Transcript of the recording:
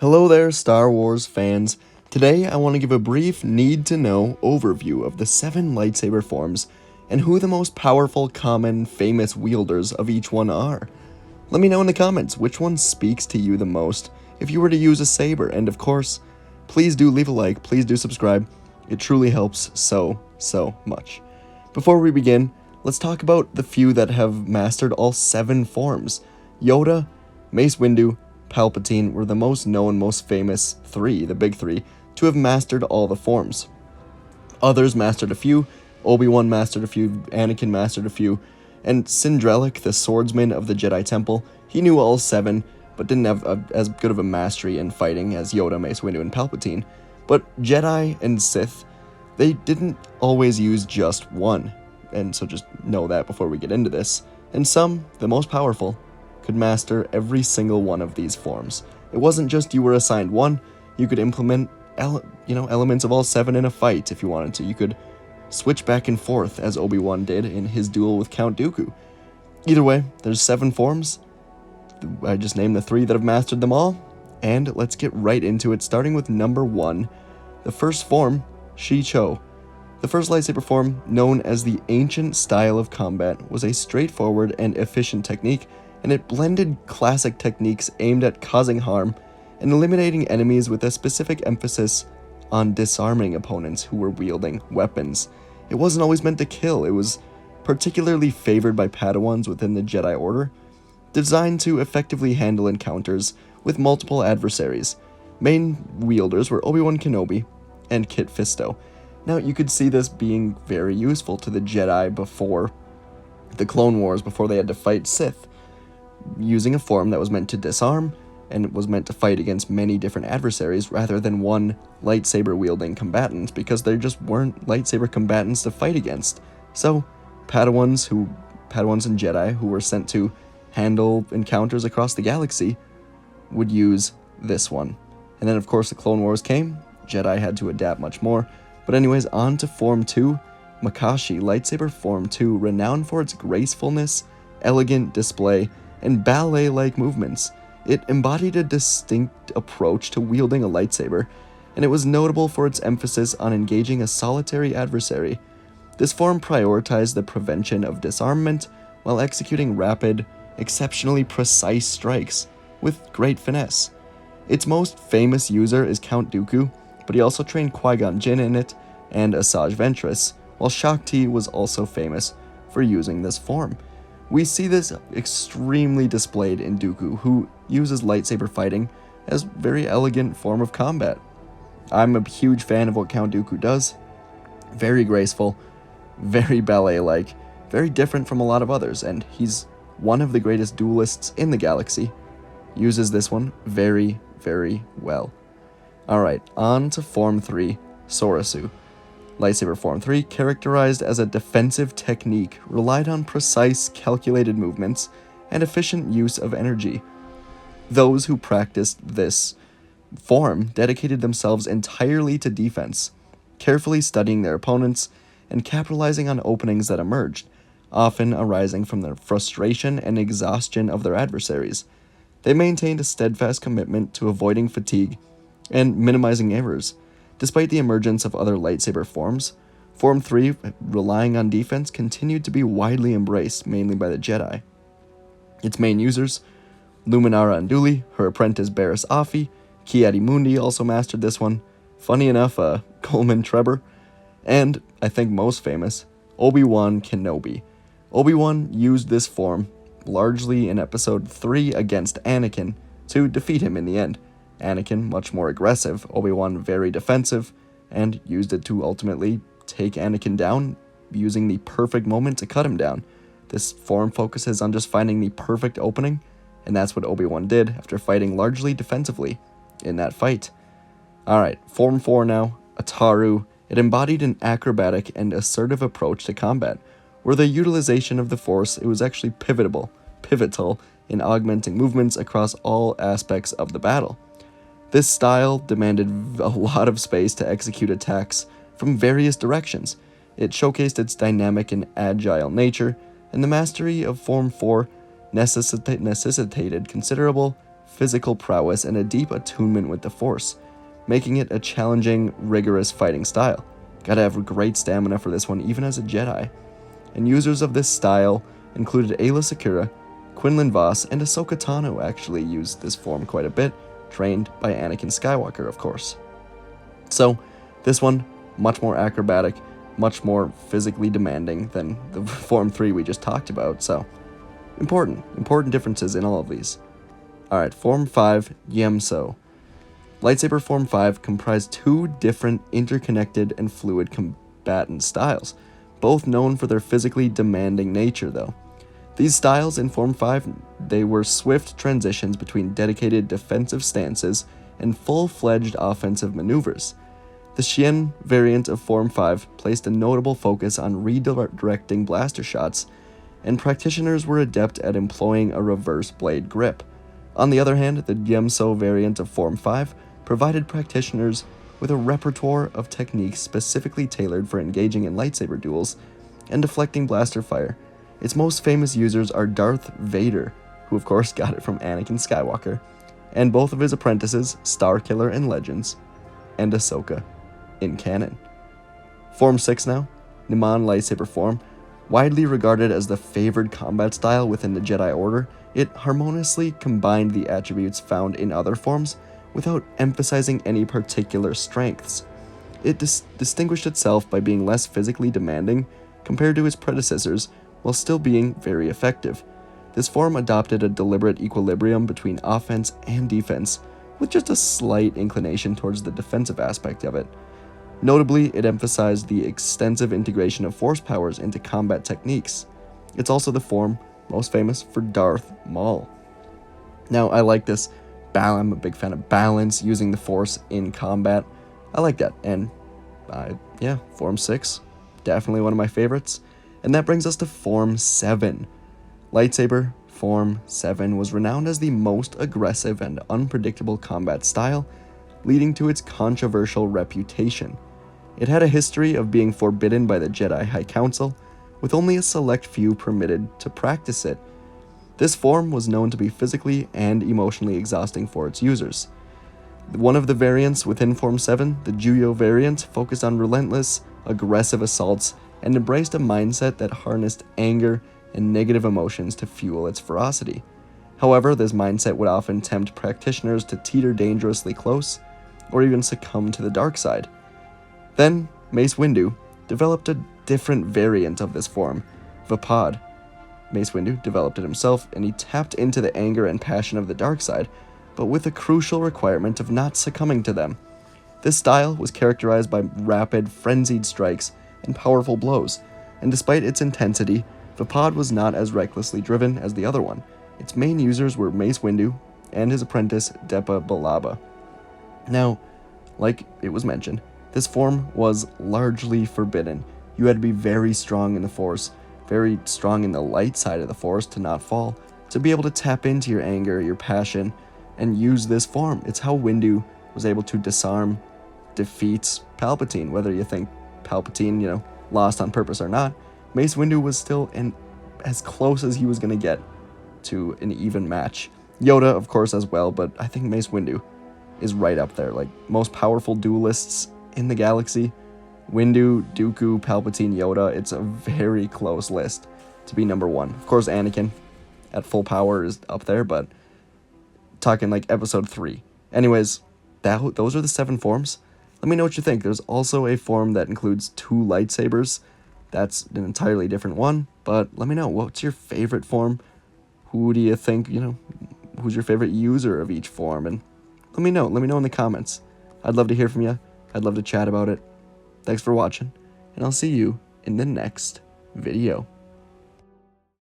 Hello there, Star Wars fans. Today, I want to give a brief need-to-know overview of the 7 lightsaber forms and who the most powerful, common, famous wielders of each one are. Let me know in the comments which one speaks to you the most if you were to use a saber, and of course, please do leave a like, please do subscribe. It truly helps so much. Before we begin, let's talk about the few that have mastered all 7 forms. Yoda, Mace Windu, Palpatine were the most known, most famous three, the big three, to have mastered all the forms. Others mastered a few, Obi-Wan mastered a few, Anakin mastered a few, and Sindrelic, the swordsman of the Jedi Temple, he knew all 7, but didn't have as good of a mastery in fighting as Yoda, Mace Windu, and Palpatine. But Jedi and Sith, they didn't always use just one, and so just know that before we get into this. And some, the most powerful, could master every single one of these forms. It wasn't just you were assigned one, you could implement elements of all 7 in a fight if you wanted to. You could switch back and forth as Obi-Wan did in his duel with Count Dooku. Either way, there's 7 forms. I just named the 3 that have mastered them all, and let's get right into it, starting with number 1, the first form, Shi-Cho. The first lightsaber form, known as the ancient style of combat, was a straightforward and efficient technique, and it blended classic techniques aimed at causing harm and eliminating enemies with a specific emphasis on disarming opponents who were wielding weapons. It wasn't always meant to kill, it was particularly favored by Padawans within the Jedi Order, designed to effectively handle encounters with multiple adversaries. Main wielders were Obi-Wan Kenobi and Kit Fisto. Now, you could see this being very useful to the Jedi before the Clone Wars, before they had to fight Sith, using a form that was meant to disarm and was meant to fight against many different adversaries rather than one lightsaber-wielding combatant, because there just weren't lightsaber combatants to fight against. So, Padawans and Jedi who were sent to handle encounters across the galaxy would use this one. And then, of course, the Clone Wars came. Jedi had to adapt much more. But anyways, on to Form 2, Makashi Lightsaber Form 2, renowned for its gracefulness, elegant display, and ballet-like movements. It embodied a distinct approach to wielding a lightsaber, and it was notable for its emphasis on engaging a solitary adversary. This form prioritized the prevention of disarmament while executing rapid, exceptionally precise strikes with great finesse. Its most famous user is Count Dooku, but he also trained Qui-Gon Jinn in it and Asajj Ventress, while Shakti was also famous for using this form. We see this extremely displayed in Dooku, who uses lightsaber fighting as a very elegant form of combat. I'm a huge fan of what Count Dooku does. Very graceful, very ballet-like, very different from a lot of others, and he's one of the greatest duelists in the galaxy. Uses this one very well. Alright, on to Form 3, Soresu. Lightsaber Form 3, characterized as a defensive technique, relied on precise, calculated movements and efficient use of energy. Those who practiced this form dedicated themselves entirely to defense, carefully studying their opponents and capitalizing on openings that emerged, often arising from the frustration and exhaustion of their adversaries. They maintained a steadfast commitment to avoiding fatigue and minimizing errors. Despite the emergence of other lightsaber forms, Form 3, relying on defense, continued to be widely embraced, mainly by the Jedi. Its main users, Luminara Unduli, her apprentice Barriss Offee, Ki-Adi-Mundi also mastered this one, funny enough, Coleman Trebor, and, I think most famous, Obi-Wan Kenobi. Obi-Wan used this form largely in Episode 3 against Anakin to defeat him in the end. Anakin, much more aggressive, Obi-Wan very defensive, and used it to ultimately take Anakin down, using the perfect moment to cut him down. This form focuses on just finding the perfect opening, and that's what Obi-Wan did after fighting largely defensively in that fight. Alright, Form 4 now, Ataru. It embodied an acrobatic and assertive approach to combat, where the utilization of the Force, it was actually pivotal in augmenting movements across all aspects of the battle. This style demanded a lot of space to execute attacks from various directions. It showcased its dynamic and agile nature, and the mastery of Form 4 necessitated considerable physical prowess and a deep attunement with the Force, making it a challenging, rigorous fighting style. Gotta have great stamina for this one, even as a Jedi. And users of this style included Ayla Secura, Quinlan Vos, and Ahsoka Tano actually used this form quite a bit, trained by Anakin Skywalker, of course. So, this one, much more acrobatic, much more physically demanding than the Form 3 we just talked about, so important differences in all of these. Alright, Form 5, Yemso. Lightsaber Form 5 comprised two different interconnected and fluid combatant styles, both known for their physically demanding nature though. These styles in Form 5, they were swift transitions between dedicated defensive stances and full-fledged offensive maneuvers. The Xian variant of Form 5 placed a notable focus on redirecting blaster shots, and practitioners were adept at employing a reverse blade grip. On the other hand, the Yemso variant of Form 5 provided practitioners with a repertoire of techniques specifically tailored for engaging in lightsaber duels and deflecting blaster fire. Its most famous users are Darth Vader, who of course got it from Anakin Skywalker, and both of his apprentices, Starkiller in Legends, and Ahsoka in canon. Form 6 now, Niman lightsaber form. Widely regarded as the favored combat style within the Jedi Order, it harmoniously combined the attributes found in other forms without emphasizing any particular strengths. It distinguished itself by being less physically demanding compared to its predecessors, while still being very effective. This form adopted a deliberate equilibrium between offense and defense, with just a slight inclination towards the defensive aspect of it. Notably, it emphasized the extensive integration of force powers into combat techniques. It's also the form most famous for Darth Maul. Now, I like this. I'm a big fan of balance, using the force in combat. I like that, and Form 6, definitely one of my favorites. And that brings us to Form 7. Lightsaber Form 7 was renowned as the most aggressive and unpredictable combat style, leading to its controversial reputation. It had a history of being forbidden by the Jedi High Council, with only a select few permitted to practice it. This form was known to be physically and emotionally exhausting for its users. One of the variants within Form 7, the Juyo variant, focused on relentless, aggressive assaults and embraced a mindset that harnessed anger and negative emotions to fuel its ferocity. However, this mindset would often tempt practitioners to teeter dangerously close, or even succumb to the dark side. Then, Mace Windu developed a different variant of this form, Vapad. Mace Windu developed it himself, and he tapped into the anger and passion of the dark side, but with a crucial requirement of not succumbing to them. This style was characterized by rapid, frenzied strikes and powerful blows, and despite its intensity, Vapad was not as recklessly driven as the other one. Its main users were Mace Windu and his apprentice Depa Billaba. Now, like it was mentioned, this form was largely forbidden. You had to be very strong in the Force, very strong in the light side of the Force to not fall, to be able to tap into your anger, your passion, and use this form. It's how Windu was able to disarm, defeat Palpatine. Whether you think Palpatine, lost on purpose or not, Mace Windu was still as close as he was going to get to an even match. Yoda, of course, as well, but I think Mace Windu is right up there. Like, most powerful duelists in the galaxy, Windu, Dooku, Palpatine, Yoda, it's a very close list to be number one. Of course, Anakin at full power is up there, but talking like episode 3. Anyways, those are the 7 forms. Let me know what you think. There's also a form that includes 2 lightsabers. That's an entirely different one, but let me know, what's your favorite form? Who do you think, who's your favorite user of each form? And let me know in the comments. I'd love to hear from you. I'd love to chat about it. Thanks for watching, and I'll see you in the next video.